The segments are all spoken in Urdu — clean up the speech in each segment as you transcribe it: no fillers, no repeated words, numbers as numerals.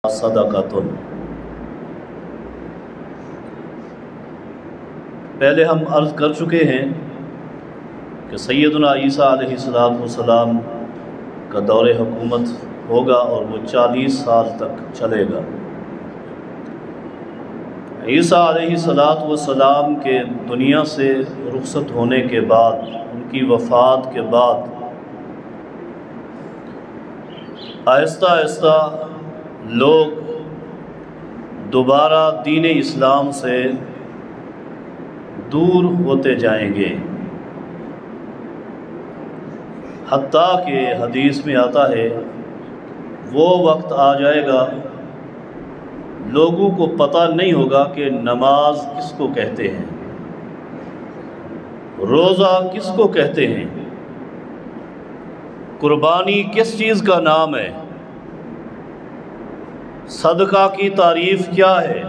صدقۃ۔ پہلے ہم عرض کر چکے ہیں کہ سیدنا عیسیٰ علیہ السلام کا دور حکومت ہوگا اور وہ 40 سال تک چلے گا۔ عیسیٰ علیہ السلام کے دنیا سے رخصت ہونے کے بعد، ان کی وفات کے بعد آہستہ آہستہ لوگ دوبارہ دین اسلام سے دور ہوتے جائیں گے، حتیٰ کہ حدیث میں آتا ہے وہ وقت آ جائے گا لوگوں کو پتہ نہیں ہوگا کہ نماز کس کو کہتے ہیں، روزہ کس کو کہتے ہیں، قربانی کس چیز کا نام ہے، صدقہ کی تعریف کیا ہے۔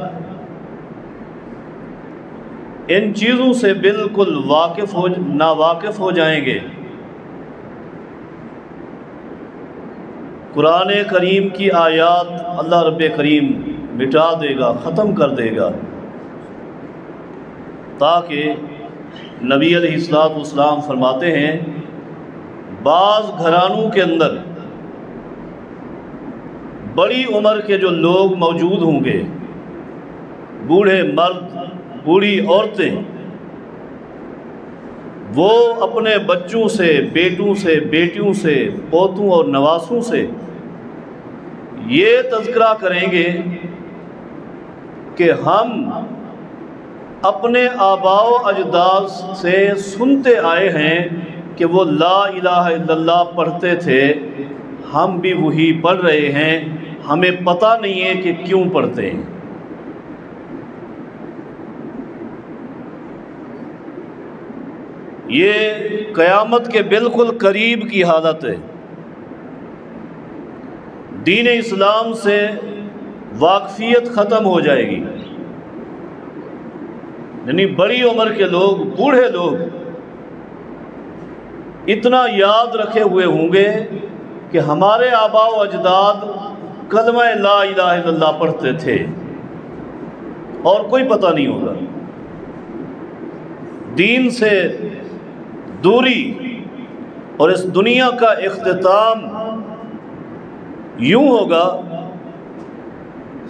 ان چیزوں سے بالکل ناواقف ہو جائیں گے۔ قرآن کریم کی آیات اللہ رب کریم مٹا دے گا، ختم کر دے گا، تاکہ نبی علیہ السلام فرماتے ہیں بعض گھرانوں کے اندر بڑی عمر کے جو لوگ موجود ہوں گے، بوڑھے مرد، بوڑھی عورتیں، وہ اپنے بچوں سے، بیٹوں سے، بیٹیوں سے، پوتوں اور نواسوں سے یہ تذکرہ کریں گے کہ ہم اپنے آباء و اجداد سے سنتے آئے ہیں کہ وہ لا الہ الا اللہ پڑھتے تھے، ہم بھی وہی پڑھ رہے ہیں، ہمیں پتہ نہیں ہے کہ کیوں پڑھتے ہیں۔ یہ قیامت کے بالکل قریب کی حالت ہے۔ دین اسلام سے واقفیت ختم ہو جائے گی، یعنی بڑی عمر کے لوگ، بوڑھے لوگ اتنا یاد رکھے ہوئے ہوں گے کہ ہمارے آباء و اجداد کلمہ لا الہ الا اللہ پڑھتے تھے، اور کوئی پتہ نہیں ہوگا۔ دین سے دوری اور اس دنیا کا اختتام یوں ہوگا،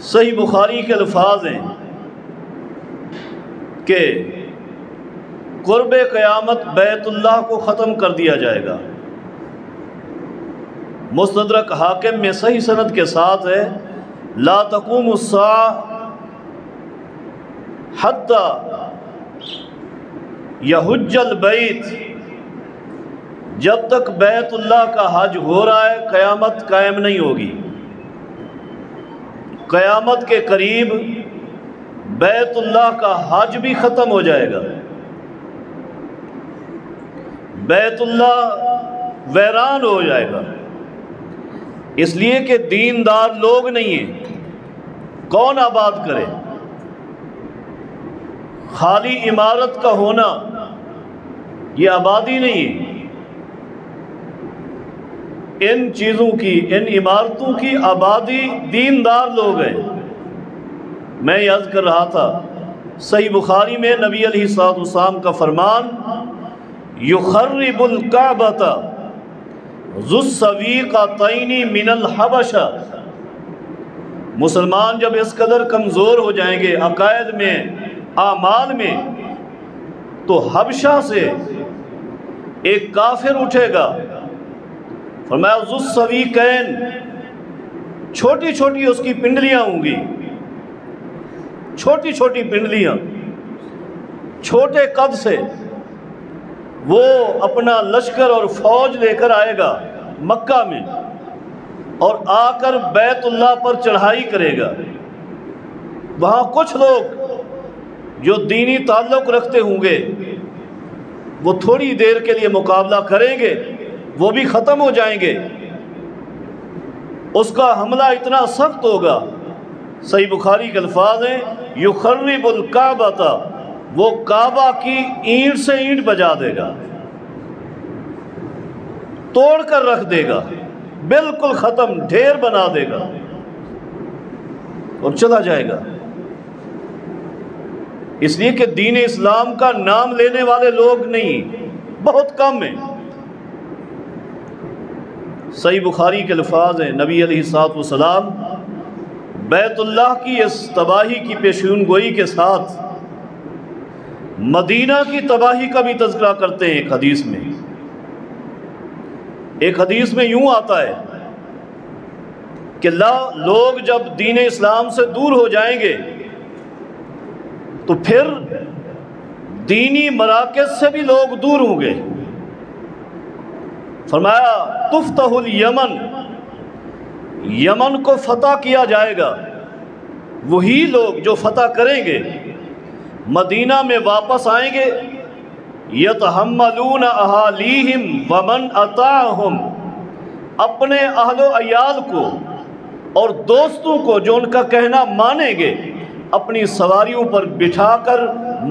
صحیح بخاری کے الفاظ ہیں کہ قرب قیامت بیت اللہ کو ختم کر دیا جائے گا۔ مستدرک حاکم میں صحیح سند کے ساتھ ہے لا تقوم الساعہ حتی یحج البیت، جب تک بیت اللہ کا حج ہو رہا ہے قیامت قائم نہیں ہوگی۔ قیامت کے قریب بیت اللہ کا حج بھی ختم ہو جائے گا، بیت اللہ ویران ہو جائے گا، اس لیے کہ دیندار لوگ نہیں ہیں، کون آباد کرے؟ خالی عمارت کا ہونا یہ آبادی نہیں ہے۔ ان چیزوں کی، ان عمارتوں کی آبادی دیندار لوگ ہیں۔ میں یہ عرض کر رہا تھا صحیح بخاری میں نبی علیہ السلام کا فرمان یخرب الکعبۃ ذو السویقتین من الحبشہ، مسلمان جب اس قدر کمزور ہو جائیں گے عقائد میں، اعمال میں، تو حبشہ سے ایک کافر اٹھے گا، فرمایا ذو السویقین، چھوٹی چھوٹی اس کی پنڈلیاں ہوں گی، چھوٹی چھوٹی پنڈلیاں، چھوٹے قد سے وہ اپنا لشکر اور فوج لے کر آئے گا مکہ میں، اور آ کر بیت اللہ پر چڑھائی کرے گا۔ وہاں کچھ لوگ جو دینی تعلق رکھتے ہوں گے وہ تھوڑی دیر کے لیے مقابلہ کریں گے، وہ بھی ختم ہو جائیں گے۔ اس کا حملہ اتنا سخت ہوگا، صحیح بخاری کے الفاظ ہیں یخرب الکعبۃ، وہ کعبہ کی اینٹ سے اینٹ بجا دے گا، توڑ کر رکھ دے گا، بالکل ختم، ڈھیر بنا دے گا۔ اور چلا جائے گا، اس لیے کہ دین اسلام کا نام لینے والے لوگ نہیں، بہت کم ہیں۔ صحیح بخاری کے الفاظ ہیں، نبی علیہ الصلوۃ والسلام بیت اللہ کی اس تباہی کی پیشین گوئی کے ساتھ مدینہ کی تباہی کا بھی تذکرہ کرتے ہیں۔ ایک حدیث میں یوں آتا ہے کہ لوگ جب دین اسلام سے دور ہو جائیں گے تو پھر دینی مراکز سے بھی لوگ دور ہوں گے۔ فرمایا تفتح الیمن، یمن کو فتح کیا جائے گا، وہی لوگ جو فتح کریں گے مدینہ میں واپس آئیں گے، یتحملون اہالیہم ومن اطاعہم، اپنے اہل و عیال کو اور دوستوں کو جو ان کا کہنا مانیں گے اپنی سواریوں پر بٹھا کر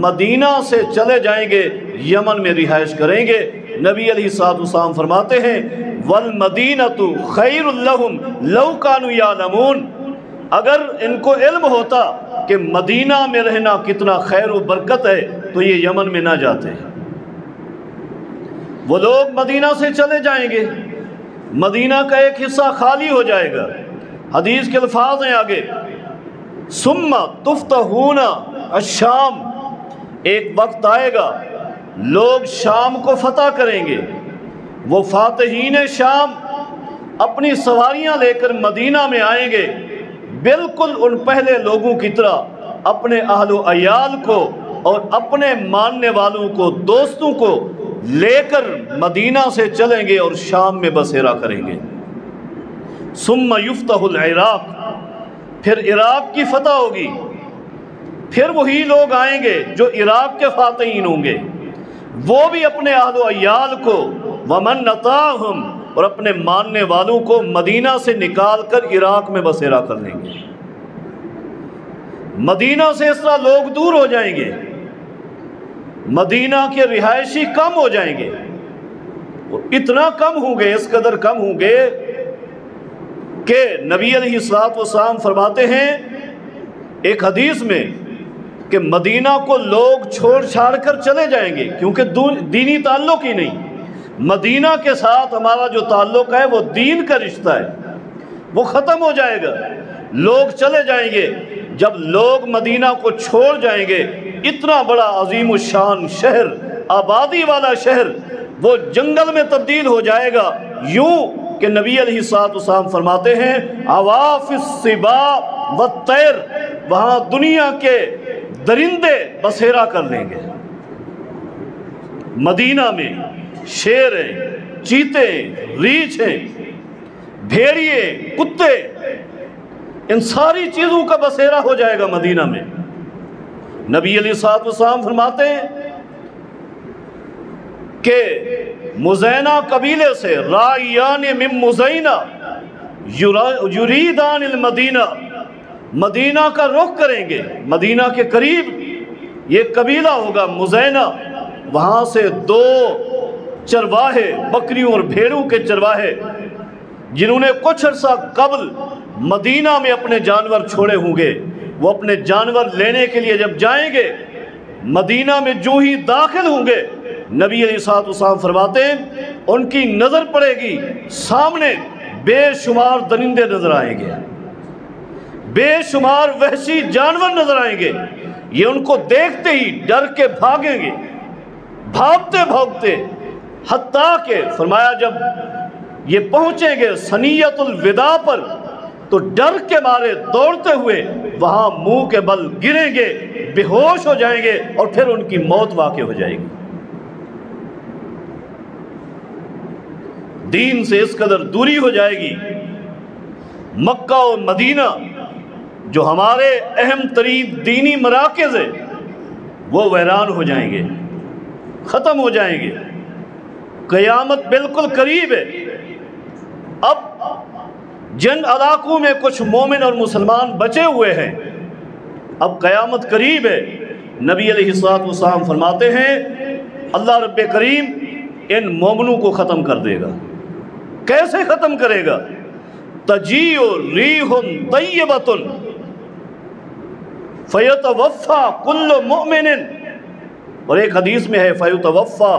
مدینہ سے چلے جائیں گے، یمن میں رہائش کریں گے۔ نبی علیہ الصلوۃ والسلام فرماتے ہیں وَالْمَدِينَةُ خَيْرٌ لَهُمْ لَوْ كَانُوا يَعْلَمُونَ، اگر ان کو علم ہوتا کہ مدینہ میں رہنا کتنا خیر و برکت ہے تو یہ یمن میں نہ جاتے۔ وہ لوگ مدینہ سے چلے جائیں گے، مدینہ کا ایک حصہ خالی ہو جائے گا۔ حدیث کے الفاظ ہیں آگے ثم تفتحون الشام، ایک وقت آئے گا لوگ شام کو فتح کریں گے، وہ فاتحین شام اپنی سواریاں لے کر مدینہ میں آئیں گے، بالکل ان پہلے لوگوں کی طرح اپنے اہل و عیال کو اور اپنے ماننے والوں کو، دوستوں کو لے کر مدینہ سے چلیں گے اور شام میں بسیرا کریں گے۔ ثم یفتح العراق، پھر عراق کی فتح ہوگی، پھر وہی لوگ آئیں گے جو عراق کے فاتحین ہوں گے، وہ بھی اپنے اہل و عیال کو ومن اطاعہم اور اپنے ماننے والوں کو مدینہ سے نکال کر عراق میں بسیرا کر لیں گے۔ مدینہ سے اس طرح لوگ دور ہو جائیں گے، مدینہ کے رہائشی کم ہو جائیں گے، اور اتنا کم ہوں گے، اس قدر کم ہوں گے کہ نبی علیہ الصلوۃ والسلام فرماتے ہیں ایک حدیث میں کہ مدینہ کو لوگ چھوڑ چھاڑ کر چلے جائیں گے، کیونکہ دینی تعلق ہی نہیں۔ مدینہ کے ساتھ ہمارا جو تعلق ہے وہ دین کا رشتہ ہے، وہ ختم ہو جائے گا، لوگ چلے جائیں گے۔ جب لوگ مدینہ کو چھوڑ جائیں گے، اتنا بڑا عظیم الشان شہر، آبادی والا شہر، وہ جنگل میں تبدیل ہو جائے گا، یوں کہ نبی علیہ الصلوۃ والسلام فرماتے ہیں عواف السباع والطیر، وہاں دنیا کے درندے بسیرا کر لیں گے۔ مدینہ میں شیر ہیں، چیتے ہیں، ریچھ ہیں، بھیڑیے، کتے، ان ساری چیزوں کا بسیرا ہو جائے گا مدینہ میں۔ نبی علیہ الصلوۃ والسلام فرماتے ہیں کہ مزینہ قبیلے سے رائیان من مزینہ یریدان المدینہ، مدینہ کا رخ کریں گے، مدینہ کے قریب یہ قبیلہ ہوگا مزینہ، وہاں سے 2 چرواہے، بکریوں اور بھیڑوں کے چرواہے، جنہوں نے کچھ عرصہ قبل مدینہ میں اپنے جانور چھوڑے ہوں گے، وہ اپنے جانور لینے کے لیے جب جائیں گے مدینہ میں جو ہی داخل ہوں گے، نبی علیہ الصلوۃ والسلام فرماتے ہیں ان کی نظر پڑے گی، سامنے بے شمار درندے نظر آئیں گے، بے شمار وحشی جانور نظر آئیں گے، یہ ان کو دیکھتے ہی ڈر کے بھاگیں گے، بھاگتے بھاگتے، حتیٰ کہ فرمایا جب یہ پہنچیں گے ثنیۃ الوداع پر تو ڈر کے مارے دوڑتے ہوئے وہاں منہ کے بل گریں گے، بے ہوش ہو جائیں گے، اور پھر ان کی موت واقع ہو جائے گی۔ دین سے اس قدر دوری ہو جائے گی، مکہ اور مدینہ جو ہمارے اہم ترین دینی مراکز ہیں وہ ویران ہو جائیں گے، ختم ہو جائیں گے۔ قیامت بالکل قریب ہے۔ اب جن علاقوں میں کچھ مومن اور مسلمان بچے ہوئے ہیں، اب قیامت قریب ہے۔ نبی علیہ الصلوۃ والسلام فرماتے ہیں اللہ رب کریم ان مومنوں کو ختم کر دے گا۔ کیسے ختم کرے گا؟ تجیء ریح طیبۃ، فیتوفا کل مؤمن، اور ایک حدیث میں ہے فیتوفا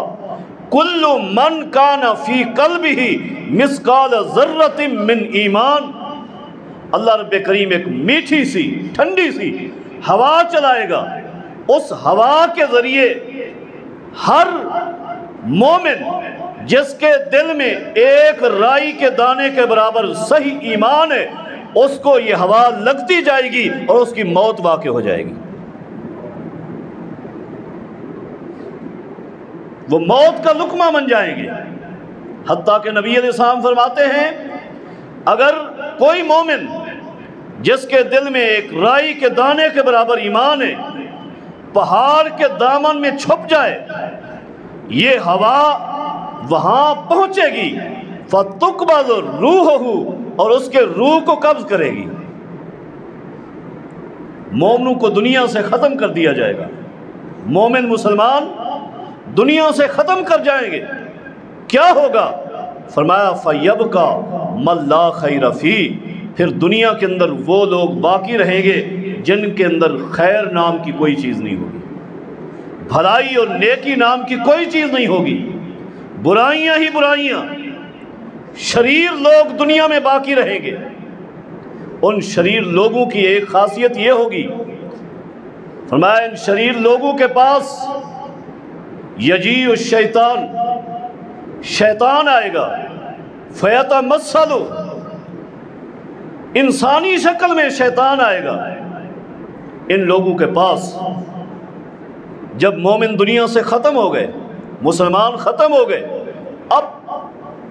کل من کان فی قلبہ مثقال ذرۃ من ایمان۔ اللہ رب کریم ایک میٹھی سی ٹھنڈی سی ہوا چلائے گا، اس ہوا کے ذریعے ہر مومن جس کے دل میں ایک رائی کے دانے کے برابر صحیح ایمان ہے، اس کو یہ ہوا لگتی جائے گی اور اس کی موت واقع ہو جائے گی۔ وہ موت کا لقمہ بن جائیں گے۔ حتیٰ کہ نبی علیہ السلام فرماتے ہیں اگر کوئی مومن جس کے دل میں ایک رائی کے دانے کے برابر ایمان ہے پہاڑ کے دامن میں چھپ جائے، یہ ہوا وہاں پہنچے گی فَتُقْبَضُ رُوحُهُ، اور اس کے روح کو قبض کرے گی۔ مومنوں کو دنیا سے ختم کر دیا جائے گا، مومن مسلمان دنیا سے ختم کر جائیں گے۔ کیا ہوگا؟ فرمایا فَيَبْقَى مَن لَا خَيْرَ فِيهِ، پھر دنیا کے اندر وہ لوگ باقی رہیں گے جن کے اندر خیر نام کی کوئی چیز نہیں ہوگی، بھلائی اور نیکی نام کی کوئی چیز نہیں ہوگی، برائیاں ہی برائیاں، شریر لوگ دنیا میں باقی رہیں گے۔ ان شریر لوگوں کی ایک خاصیت یہ ہوگی، فرمایا ان شریر لوگوں کے پاس یجیء الشیطان، شیطان آئے گا، فیتمثل، انسانی شکل میں شیطان آئے گا ان لوگوں کے پاس۔ جب مومن دنیا سے ختم ہو گئے، مسلمان ختم ہو گئے، اب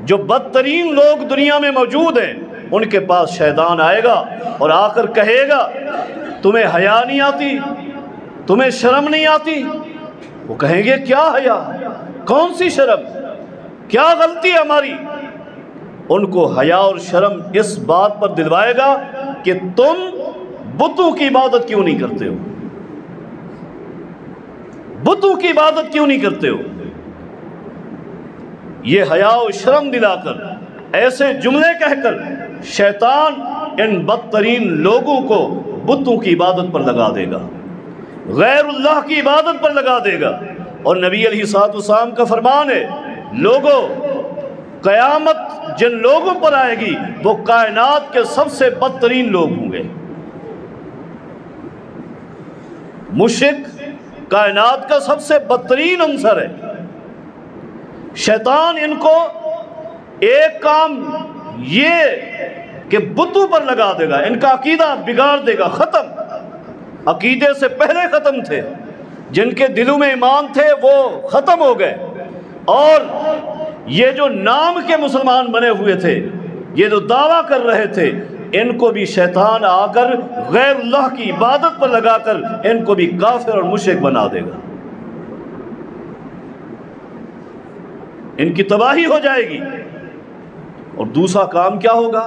جو بدترین لوگ دنیا میں موجود ہیں ان کے پاس شیطان آئے گا اور آ کر کہے گا تمہیں حیا نہیں آتی، تمہیں شرم نہیں آتی؟ وہ کہیں گے کیا حیا، کون سی شرم، کیا غلطی ہے ہماری؟ ان کو حیا اور شرم اس بات پر دلوائے گا کہ تم بتوں کی عبادت کیوں نہیں کرتے ہو، بتوں کی عبادت کیوں نہیں کرتے ہو؟ یہ حیا و شرم دلا کر، ایسے جملے کہہ کر شیطان ان بدترین لوگوں کو بتوں کی عبادت پر لگا دے گا، غیر اللہ کی عبادت پر لگا دے گا۔ اور نبی علیہ الصلوۃ والسلام کا فرمان ہے لوگوں، قیامت جن لوگوں پر آئے گی وہ کائنات کے سب سے بدترین لوگ ہوں گے۔ مشرک کائنات کا سب سے بدترین عنصر ہے۔ شیطان ان کو ایک کام یہ کہ بتوں پر لگا دے گا، ان کا عقیدہ بگاڑ دے گا، ختم، عقیدے سے پہلے ختم تھے، جن کے دلوں میں ایمان تھے وہ ختم ہو گئے، اور یہ جو نام کے مسلمان بنے ہوئے تھے، یہ جو دعویٰ کر رہے تھے، ان کو بھی شیطان آ کر غیر اللہ کی عبادت پر لگا کر ان کو بھی کافر اور مشرک بنا دے گا، ان کی تباہی ہو جائے گی۔ اور دوسرا کام کیا ہوگا؟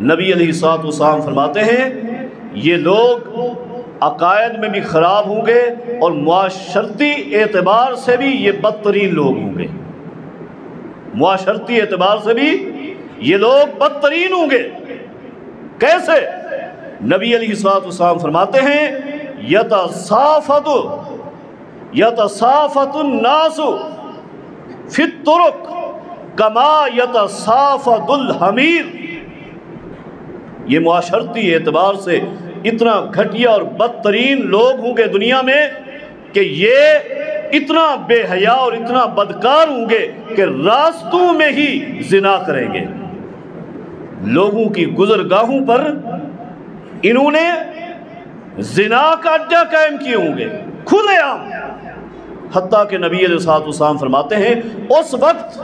نبی علیہ الصلوۃ والسلام فرماتے ہیں یہ لوگ عقائد میں بھی خراب ہوں گے اور معاشرتی اعتبار سے بھی یہ بدترین لوگ ہوں گے، معاشرتی اعتبار سے بھی یہ لوگ بدترین ہوں گے۔ کیسے؟ نبی علیہ الصلوۃ والسلام فرماتے ہیں یتصافت الناس فی الطرق کما یتصافت الحمیر، یہ معاشرتی اعتبار سے اتنا گھٹیا اور بدترین لوگ ہوں گے دنیا میں کہ یہ اتنا بے حیا اور اتنا بدکار ہوں گے کہ راستوں میں ہی زنا کریں گے، لوگوں کی گزرگاہوں پر انہوں نے زنا کا اڈا قائم کیے ہوں گے کھلے عام۔ حتیٰ کہ نبی علیہ الصلوۃ والسلام فرماتے ہیں اس وقت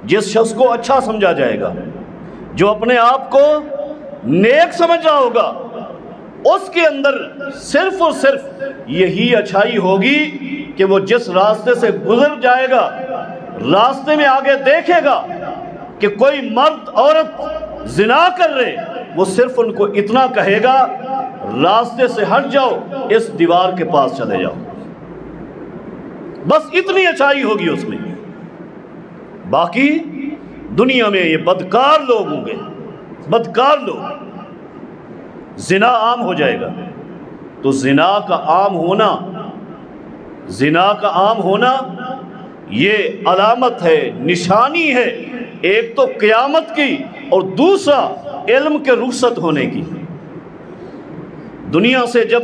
جس شخص کو اچھا سمجھا جائے گا، جو اپنے آپ کو نیک سمجھ رہا ہوگا، اس کے اندر صرف اور صرف یہی اچھائی ہوگی کہ وہ جس راستے سے گزر جائے گا، راستے میں آگے دیکھے گا کہ کوئی مرد عورت زنا کر رہے، وہ صرف ان کو اتنا کہے گا راستے سے ہٹ جاؤ، اس دیوار کے پاس چلے جاؤ، بس اتنی اچھائی ہوگی اس میں۔ باقی دنیا میں یہ بدکار لوگ ہوں گے، بدکار لوگ، زنا عام ہو جائے گا، تو زنا کا عام ہونا یہ علامت ہے، نشانی ہے، ایک تو قیامت کی اور دوسرا علم کے رخصت ہونے کی۔ دنیا سے جب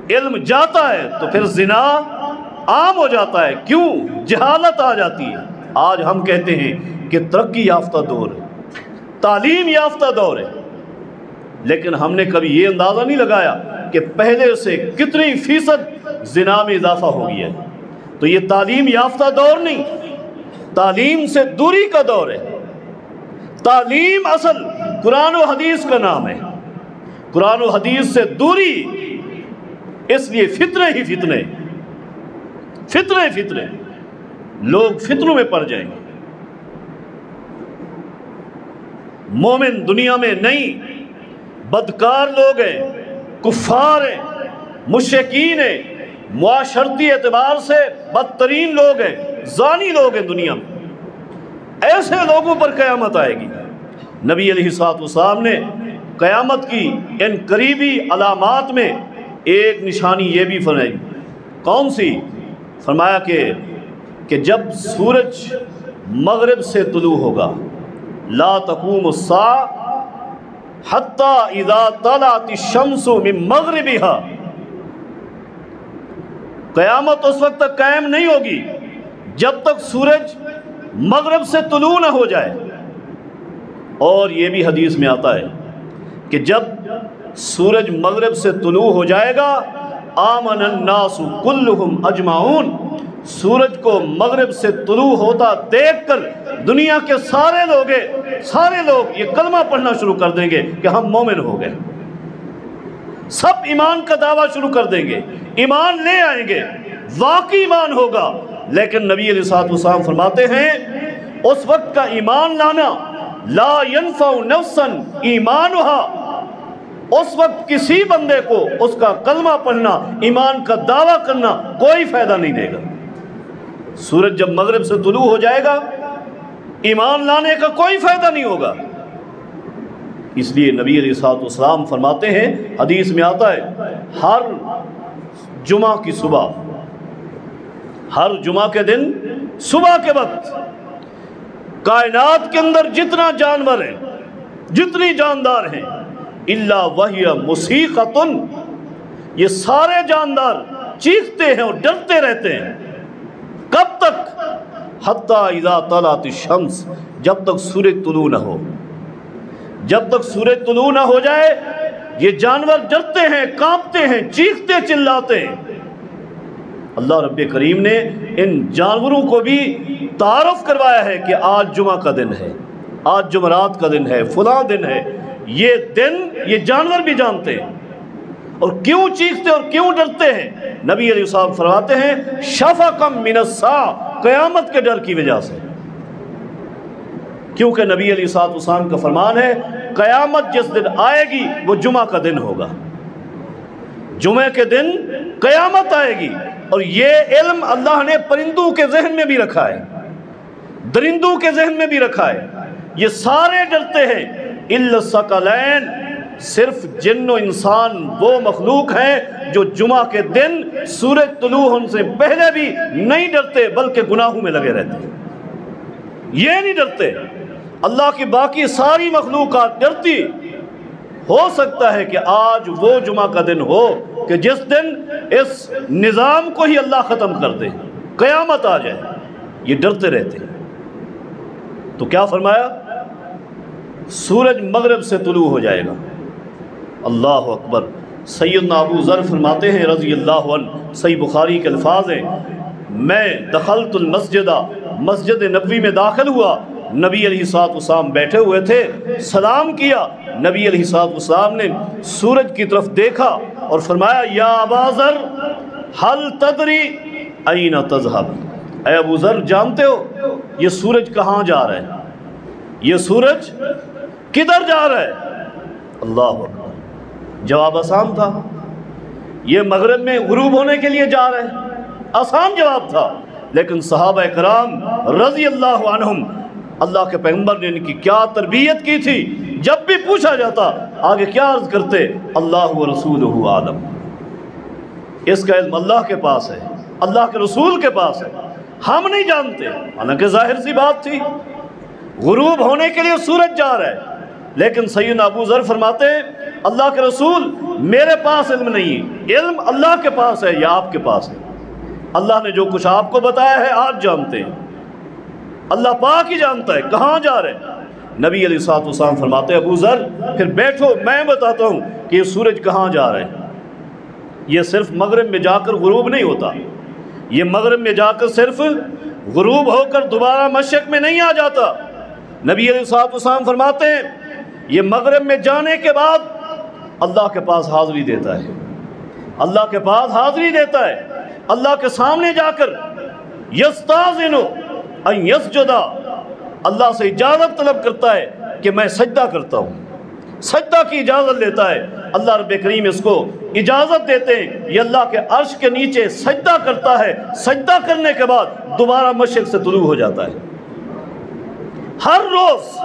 علم جاتا ہے تو پھر زنا عام ہو جاتا ہے۔ کیوں؟ جہالت آ جاتی ہے۔ آج ہم کہتے ہیں کہ ترقی یافتہ دور ہے، تعلیم یافتہ دور ہے، لیکن ہم نے کبھی یہ اندازہ نہیں لگایا کہ پہلے سے کتنی فیصد زنا میں اضافہ ہو گیا ہے۔ تو یہ تعلیم یافتہ دور نہیں، تعلیم سے دوری کا دور ہے۔ تعلیم اصل قرآن و حدیث کا نام ہے، قرآن و حدیث سے دوری، اس لیے فتنے ہی فتنے، لوگ فتنوں میں پڑ جائیں گے۔ مومن دنیا میں نہیں، بدکار لوگ ہیں، کفار ہیں، مشرکین ہیں، معاشرتی اعتبار سے بدترین لوگ ہیں، زانی لوگ ہیں دنیا میں۔ ایسے لوگوں پر قیامت آئے گی۔ نبی علیہ الصلوۃ والسلام نے قیامت کی ان قریبی علامات میں ایک نشانی یہ بھی فرمائی۔ کون سی؟ فرمایا کہ جب سورج مغرب سے طلوع ہوگا، لا تقوم الساعة حتی اذا طلعت الشمس من مغربها، قیامت اس وقت تک قائم نہیں ہوگی جب تک سورج مغرب سے طلوع نہ ہو جائے۔ اور یہ بھی حدیث میں آتا ہے کہ جب سورج مغرب سے طلوع ہو جائے گا، آمن الناس کلہم اجمعون، سورج کو مغرب سے طلوع ہوتا دیکھ کر دنیا کے سارے لوگ یہ کلمہ پڑھنا شروع کر دیں گے کہ ہم مومن ہو گئے۔ سب ایمان کا دعویٰ شروع کر دیں گے، ایمان لے آئیں گے، واقعی ایمان ہوگا۔ لیکن نبی علیہ الصلوۃ والسلام فرماتے ہیں اس وقت کا ایمان لانا لا ينفع نفسا ایمانها، اس وقت کسی بندے کو اس کا کلمہ پڑھنا، ایمان کا دعویٰ کرنا کوئی فائدہ نہیں دے گا۔ سورج جب مغرب سے طلوع ہو جائے گا، ایمان لانے کا کوئی فائدہ نہیں ہوگا۔ اس لیے نبی علیہ الصلوۃ والسلام فرماتے ہیں، حدیث میں آتا ہے، ہر جمعہ کی صبح، ہر جمعہ کے دن صبح کے وقت کائنات کے اندر جتنا جانور ہیں، جتنی جاندار ہیں، الا وہی مصیقۃ، یہ سارے جاندار چیختے ہیں اور ڈرتے رہتے ہیں۔ کب تک؟ حتی اذا طلعت الشمس، جب تک سورج طلوع نہ ہو۔ جب تک سورج طلوع نہ ہو جائے یہ جانور ڈرتے ہیں، کانپتے ہیں، چیختے چلاتے ہیں۔ اللہ رب کریم نے ان جانوروں کو بھی تعارف کروایا ہے کہ آج جمعہ کا دن ہے، آج جمعرات کا دن ہے، فلاں دن ہے۔ یہ دن یہ جانور بھی جانتے ہیں، اور کیوں چیختے اور کیوں ڈرتے ہیں؟ نبی علیہ السلام فرماتے ہیں شفقا من الساعة، قیامت کے ڈر کی وجہ سے۔ کیونکہ نبی علیہ السلام کا فرمان ہے قیامت جس دن آئے گی وہ جمعہ کا دن ہوگا، جمعہ کے دن قیامت آئے گی۔ اور یہ علم اللہ نے پرندوں کے ذہن میں بھی رکھا ہے، درندوں کے ذہن میں بھی رکھا ہے، یہ سارے ڈرتے ہیں۔ الا الثقلین، صرف جن و انسان وہ مخلوق ہیں جو جمعہ کے دن سورج طلوع ہونے سے پہلے بھی نہیں ڈرتے بلکہ گناہوں میں لگے رہتے ہیں، یہ نہیں ڈرتے۔ اللہ کی باقی ساری مخلوقات ڈرتی۔ ہو سکتا ہے کہ آج وہ جمعہ کا دن ہو کہ جس دن اس نظام کو ہی اللہ ختم کر دے، قیامت آ جائے، یہ ڈرتے رہتے ہیں۔ تو کیا فرمایا؟ سورج مغرب سے طلوع ہو جائے گا۔ اللہ اکبر۔ سیدنا ابو ذر فرماتے ہیں رضی اللہ عنہ، صحیح بخاری کے الفاظ ہیں، میں دخلت المسجد، مسجد نبوی میں داخل ہوا، نبی علیہ الصلوۃ والسلام بیٹھے ہوئے تھے، سلام کیا، نبی علیہ الصلوۃ والسلام نے سورج کی طرف دیکھا اور فرمایا یا ابا ذر هل تدری این تذهب، اے ابو ذر جانتے ہو یہ سورج کہاں جا رہا ہے، یہ سورج کدھر جا رہا ہے؟ اللہ اکبر۔ جواب آسان تھا، یہ مغرب میں غروب ہونے کے لیے جا رہے ہیں، آسان جواب تھا۔ لیکن صحابہ کرام رضی اللہ عنہم، اللہ کے پیغمبر نے ان کی کیا تربیت کی تھی، جب بھی پوچھا جاتا آگے کیا عرض کرتے؟ اللہ و رسولہ عالم، اس کا علم اللہ کے پاس ہے، اللہ کے رسول کے پاس ہے، ہم نہیں جانتے۔ حالانکہ ظاہر سی بات تھی، غروب ہونے کے لیے سورج جا رہا ہے، لیکن سیدنا ابو ذر فرماتے ہیں اللہ کے رسول میرے پاس علم نہیں، علم اللہ کے پاس ہے یا آپ کے پاس ہے؟ اللہ نے جو کچھ آپ کو بتایا ہے آپ جانتے ہیں، اللہ پاک ہی جانتا ہے کہاں جا رہے ہیں۔ نبی علیہ الصلوۃ والسلام فرماتے ہیں ابو ذر پھر بیٹھو میں بتاتا ہوں کہ یہ سورج کہاں جا رہا ہے۔ یہ صرف مغرب میں جا کر غروب نہیں ہوتا، یہ مغرب میں جا کر صرف غروب ہو کر دوبارہ مشرق میں نہیں آ جاتا۔ نبی علیہ الصلوۃ والسلام فرماتے ہیں یہ مغرب میں جانے کے بعد اللہ کے پاس حاضری دیتا ہے، اللہ کے پاس حاضری دیتا ہے، اللہ کے سامنے جا کر یستاذن ان یسجدا، اللہ سے اجازت طلب کرتا ہے کہ میں سجدہ کرتا ہوں، سجدہ کی اجازت لیتا ہے۔ اللہ رب کریم اس کو اجازت دیتے ہیں، یہ اللہ کے عرش کے نیچے سجدہ کرتا ہے، سجدہ کرنے کے بعد دوبارہ مشرق سے طلوع ہو جاتا ہے۔ ہر روز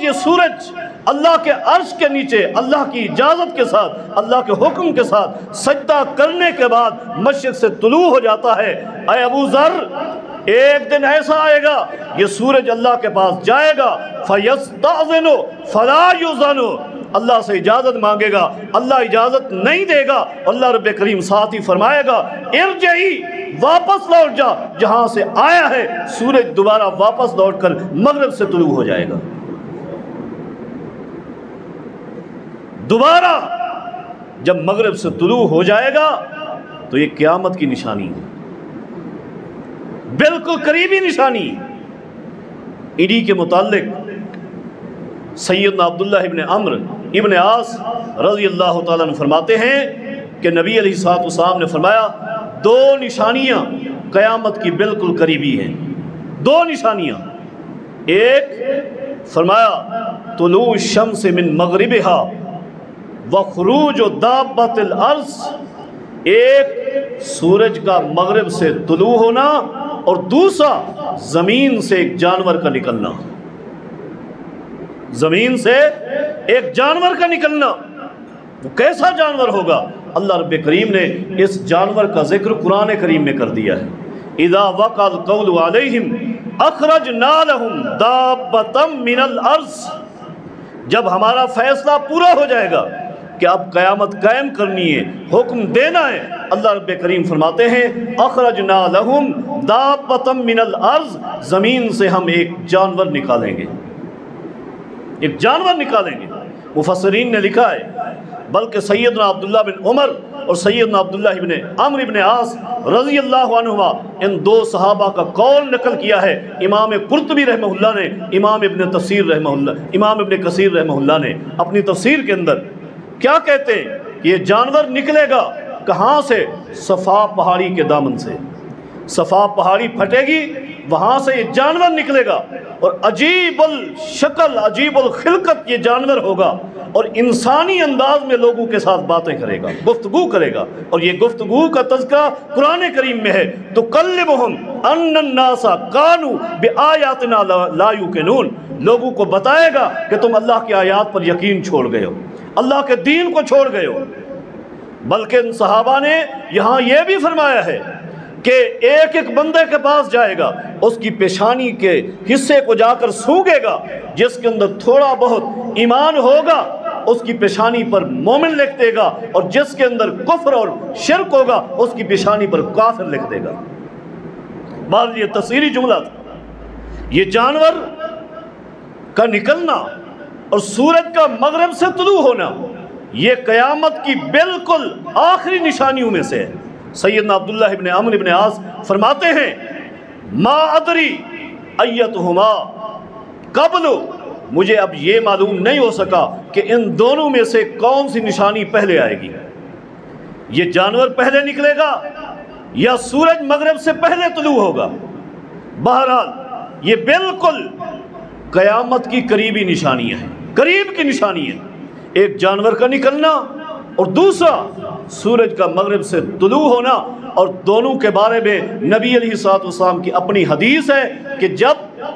یہ سورج اللہ کے عرش کے نیچے اللہ کی اجازت کے ساتھ، اللہ کے حکم کے ساتھ سجدہ کرنے کے بعد مشرق سے طلوع ہو جاتا ہے۔ اے ابو ذر ایک دن ایسا آئے گا یہ سورج اللہ کے پاس جائے گا فَيَسْتَأْذِنُ فَلَا يُؤْذَنُ، اللہ سے اجازت مانگے گا، اللہ اجازت نہیں دے گا، اللہ رب کریم ساتھ ہی فرمائے گا ارجعی، واپس لوٹ جا جہاں سے آیا ہے۔ سورج دوبارہ واپس لوٹ کر مغرب سے طلوع ہو جائے گا۔ دوبارہ جب مغرب سے طلوع ہو جائے گا تو یہ قیامت کی نشانی ہے، بالکل قریبی نشانی۔ انہی کے متعلق سیدنا عبداللہ ابن عمرو ابن عاص رضی اللہ تعالیٰ عنہ فرماتے ہیں کہ نبی علیہ الصلوۃ والسلام نے فرمایا دو نشانیاں قیامت کی بالکل قریبی ہیں، دو نشانیاں۔ ایک فرمایا طلوع الشمس من مغربها وخروج دابۃ الارض، ایک سورج کا مغرب سے طلوع ہونا اور دوسرا زمین سے ایک جانور کا نکلنا، زمین سے ایک جانور کا نکلنا۔ وہ کیسا جانور ہوگا؟ اللہ رب کریم نے اس جانور کا ذکر قرآن کریم میں کر دیا ہے۔ اذا وقع القول علیہم اخرجنا لهم دابۃ من الارض، جب ہمارا فیصلہ پورا ہو جائے گا کہ اب قیامت قائم کرنی ہے، حکم دینا ہے، اللہ رب کریم فرماتے ہیں اخرجنا لہم دابۃ من الارض، زمین سے ہم ایک جانور نکالیں گے، ایک جانور نکالیں گے۔ مفسرین نے لکھا ہے بلکہ سیدنا عبداللہ بن عمر اور سیدنا عبداللہ ابن عمرو ابن عاص رضی اللہ عنہما ان دو صحابہ کا قول نقل کیا ہے امام قرطبی رحمہ اللہ نے، امام ابن کثیر رحمہ اللہ نے اپنی تفسیر کے اندر کیا کہتے ہیں کہ یہ جانور نکلے گا کہاں سے؟ صفا پہاڑی کے دامن سے، صفا پہاڑی پھٹے گی وہاں سے یہ جانور نکلے گا، اور عجیب الشکل عجیب الخلقت یہ جانور ہوگا، اور انسانی انداز میں لوگوں کے ساتھ باتیں کرے گا، گفتگو کرے گا، اور یہ گفتگو کا تذکرہ قرآن کریم میں ہے۔ تُكَلِّمُهُمْ أَنَّ النَّاسَ كَانُوا بِآيَاتِنَا لَا يُوقِنُونَ، لوگوں کو بتائے گا کہ تم اللہ کی آیات پر یقین چھوڑ گئے ہو، اللہ کے دین کو چھوڑ گئے ہو۔ بلکہ ان صحابہ نے یہاں یہ بھی فرمایا ہے کہ ایک ایک بندے کے پاس جائے گا، اس کی پیشانی کے حصے کو جا کر سونگے گا، جس کے اندر تھوڑا بہت ایمان ہوگا اس کی پیشانی پر مومن لکھ دے گا، اور جس کے اندر کفر اور شرک ہوگا اس کی پیشانی پر کافر لکھ دے گا۔ بعض یہ تفسیری جملہ تھا۔ یہ جانور کا نکلنا اور سورج کا مغرب سے طلوع ہونا یہ قیامت کی بالکل آخری نشانیوں میں سے ہے۔ سیدنا عبداللہ ابن عمرو ابن عاص فرماتے ہیں ما ادری ایتہما قبل، مجھے اب یہ معلوم نہیں ہو سکا کہ ان دونوں میں سے کون سی نشانی پہلے آئے گی، یہ جانور پہلے نکلے گا یا سورج مغرب سے پہلے طلوع ہوگا۔ بہرحال یہ بالکل قیامت کی قریبی نشانیاں ہیں، قریب کی نشانی ہے، ایک جانور کا نکلنا اور دوسرا سورج کا مغرب سے طلوع ہونا، اور دونوں کے بارے میں نبی علیہ الصلوۃ والسلام کی اپنی حدیث ہے کہ جب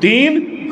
3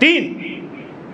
3,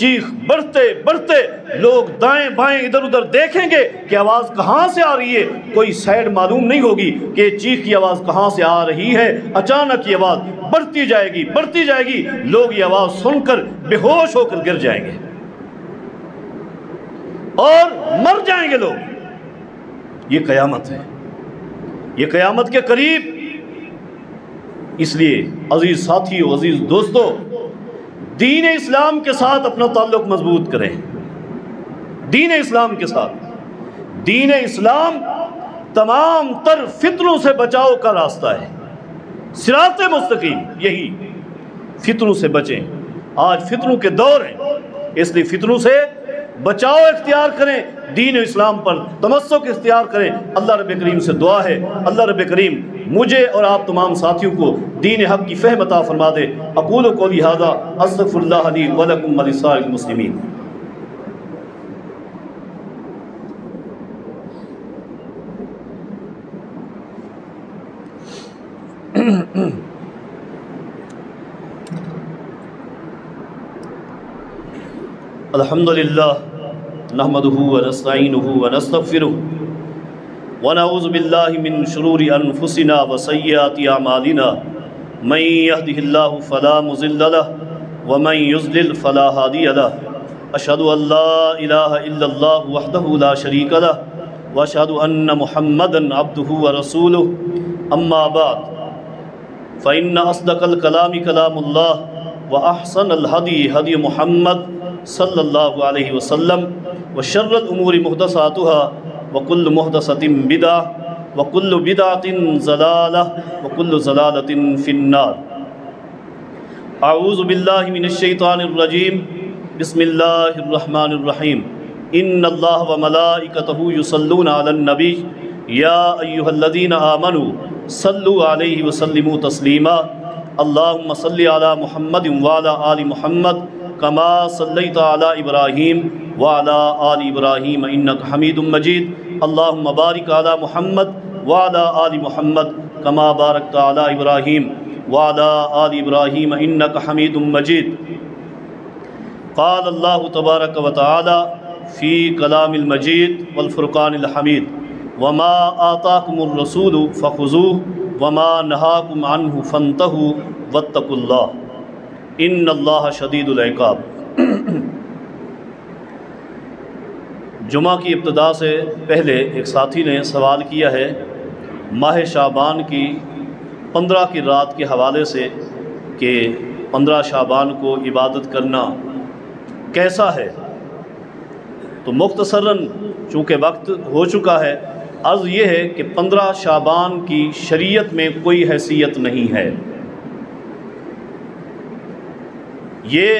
چیخ بڑھتے بڑھتے لوگ دائیں بائیں ادھر ادھر دیکھیں گے کہ آواز کہاں سے آ رہی ہے، کوئی سائڈ معلوم نہیں ہوگی کہ چیخ کی آواز کہاں سے آ رہی ہے۔ اچانک یہ آواز بڑھتی جائے گی، لوگ یہ آواز سن کر بے ہوش ہو کر گر جائیں گے اور مر جائیں گے لوگ۔ یہ قیامت ہے، یہ قیامت کے قریب۔ اس لیے عزیز ساتھیو، عزیز دوستو، دین اسلام کے ساتھ اپنا تعلق مضبوط کریں۔ دین اسلام کے ساتھ، دین اسلام تمام تر فتنوں سے بچاؤ کا راستہ ہے، صراط مستقیم، یہی فتنوں سے بچیں۔ آج فتنوں کے دور ہیں، اس لیے فتنوں سے بچاؤ اختیار کریں، دین اسلام پر تمسک اختیار کریں۔ اللہ رب کریم سے دعا ہے، اللہ رب کریم مجھے اور آپ تمام ساتھیوں کو دین حق کی فہم عطا فرما دے۔ اقول قولی ھذا استغفر اللہ لی ولکم ولسائر المسلمین۔ الحمدللہ نحمده ونستعینه ونستغفره ونعوذ باللہ من شرور انفسنا وسیئات اعمالنا من يهده اللہ فلا مضل له ومن يضلل فلا هادی له اشهد ان لا الہ الا اللہ وحدہ لا شریک له واشهد ان محمدا عبدہ ورسولہ اما بعد فإن اصدق الکلام کلام اللہ واحسن الہدی ہدی محمد صلی اللہ علیہ وسلم وشر الامور محدثاتها وکل محدثۃ بدعہ وکل بدعۃ ضلالہ وکل ضلالۃ فی النار۔ اعوذ باللہ من الشیطان الرجیم، بسم اللہ الرحمن الرحیم۔ ان اللہ وملائکتہ یصلون علی النبی یا ایہا الذین آمنوا صلوا علیہ وسلموا تسلیما۔ اللہم صلی علی محمد وعلی آل محمد کما صلیت علی ابراہیم وعلی آل ابراہیم انک حمید مجید۔ اللہم بارک علی محمد وعلی آل محمد کما بارکت علی ابراہیم وعلی آل ابراہیم انک حمید مجید۔ قال اللہ تبارک و تعالی فی کلام المجید والفرقان الحمید وما آتاکم الرسول فخذوہ وما نہاکم عنہ فانتہوا واتقوا اللہ ان اللہ شدید العقاب۔ جمعہ کی ابتدا سے پہلے ایک ساتھی نے سوال کیا ہے ماہ شعبان کی 15 کی رات کے حوالے سے کہ 15 شعبان کو عبادت کرنا کیسا ہے؟ تو مختصراً چونکہ وقت ہو چکا ہے، عرض یہ ہے کہ 15 شعبان کی شریعت میں کوئی حیثیت نہیں ہے۔ یہ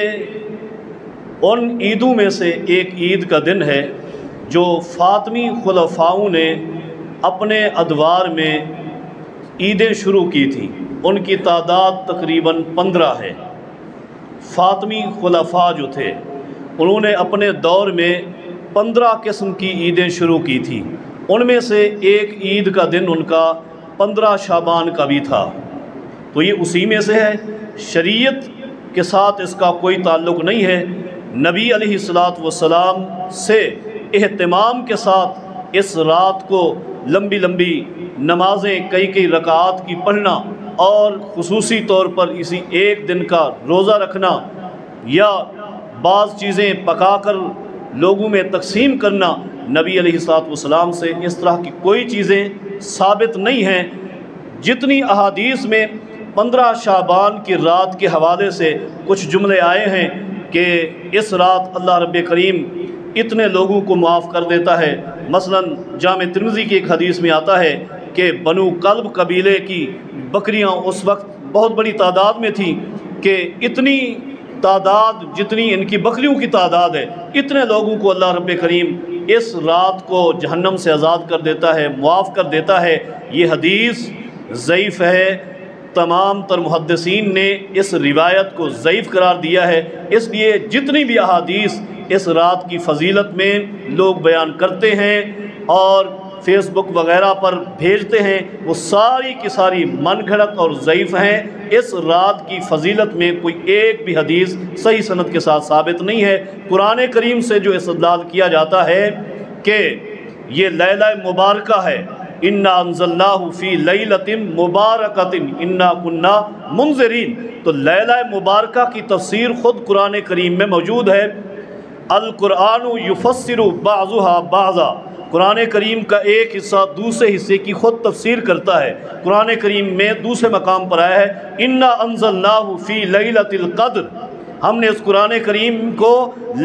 ان عیدوں میں سے ایک عید کا دن ہے جو فاطمی خلفاؤں نے اپنے ادوار میں عیدیں شروع کی تھیں۔ ان کی تعداد تقریباً 15 ہے۔ فاطمی خلفاء جو تھے انہوں نے اپنے دور میں 15 قسم کی عیدیں شروع کی تھیں۔ ان میں سے ایک عید کا دن ان کا 15 شعبان کا بھی تھا، تو یہ اسی میں سے ہے۔ شریعت کے ساتھ اس کا کوئی تعلق نہیں ہے۔ نبی علیہ السلام سے اہتمام کے ساتھ اس رات کو لمبی لمبی نمازیں کئی رکعات کی پڑھنا اور خصوصی طور پر اسی ایک دن کا روزہ رکھنا یا بعض چیزیں پکا کر لوگوں میں تقسیم کرنا، نبی علیہ السلام سے اس طرح کی کوئی چیزیں ثابت نہیں ہیں۔ جتنی احادیث میں 15 شعبان کی رات کے حوالے سے کچھ جملے آئے ہیں کہ اس رات اللہ رب کریم اتنے لوگوں کو معاف کر دیتا ہے۔ مثلاً جامع ترمذی کی ایک حدیث میں آتا ہے کہ بنو کلب قبیلے کی بکریاں اس وقت بہت بڑی تعداد میں تھیں کہ اتنی تعداد جتنی ان کی بکریوں کی تعداد ہے، اتنے لوگوں کو اللہ رب کریم اس رات کو جہنم سے آزاد کر دیتا ہے، معاف کر دیتا ہے۔ یہ حدیث ضعیف ہے۔ تمام تر محدثین نے اس روایت کو ضعیف قرار دیا ہے۔ اس لیے جتنی بھی احادیث اس رات کی فضیلت میں لوگ بیان کرتے ہیں اور فیس بک وغیرہ پر بھیجتے ہیں وہ ساری کی ساری من گھڑت اور ضعیف ہیں۔ اس رات کی فضیلت میں کوئی ایک بھی حدیث صحیح سند کے ساتھ ثابت نہیں ہے۔ قرآن کریم سے جو استدلال کیا جاتا ہے کہ یہ لیلہ مبارکہ ہے، اِنَّا أَنزَلْنَاهُ فِي لَيْلَةٍ مُبَارَكَةٍ إِنَّا كُنَّا مُنذِرِينَ، تو لیلہ مبارکہ کی تفسیر خود قرآن کریم میں موجود ہے۔ القرآن یفسر بعضها بعضا، قرآن کریم کا ایک حصہ دوسرے حصے کی خود تفسیر کرتا ہے۔ قرآن کریم میں دوسرے مقام پر آیا ہے اِنَّا أَنزَلْنَاهُ فِي لَيْلَةِ الْقَدْرِ، ہم نے اس قرآن کریم کو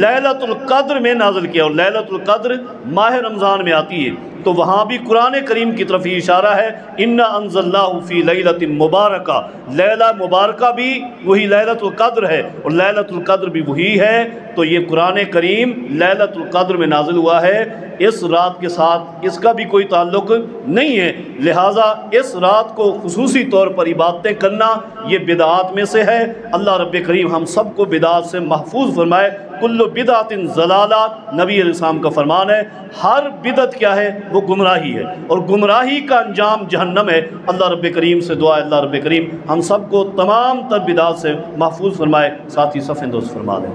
لیلۃ القدر میں نازل کیا، اور لیلۃ القدر ماہ رمضان میں آتی ہے، تو وہاں بھی قرآن کریم کی طرف ہی اشارہ ہے اِنَّا أَنزَلْنَاهُ فِي لَيْلَةٍ مُبَارَكَةٍ، لیلہ مبارکہ بھی وہی لیلۃ القدر ہے اور لیلۃ القدر بھی وہی ہے، تو یہ قرآن کریم لیلۃ القدر میں نازل ہوا ہے، اس رات کے ساتھ اس کا بھی کوئی تعلق نہیں ہے، لہٰذا اس رات کو خصوصی طور پر عبادتیں کرنا یہ بدعات میں سے ہے۔ اللہ رب کریم ہم سب کو بدعات سے محفوظ فرمائے۔ کل بدعت ضلالہ، نبی علیہ السلام کا فرمان ہے، ہر بدعت کیا ہے؟ وہ گمراہی ہے، اور گمراہی کا انجام جہنم ہے۔ اللہ رب کریم سے دعا ہے اللہ رب کریم ہم سب کو تمام تر بدعات سے محفوظ فرمائے، ساتھ ہی صف درست فرما دیں۔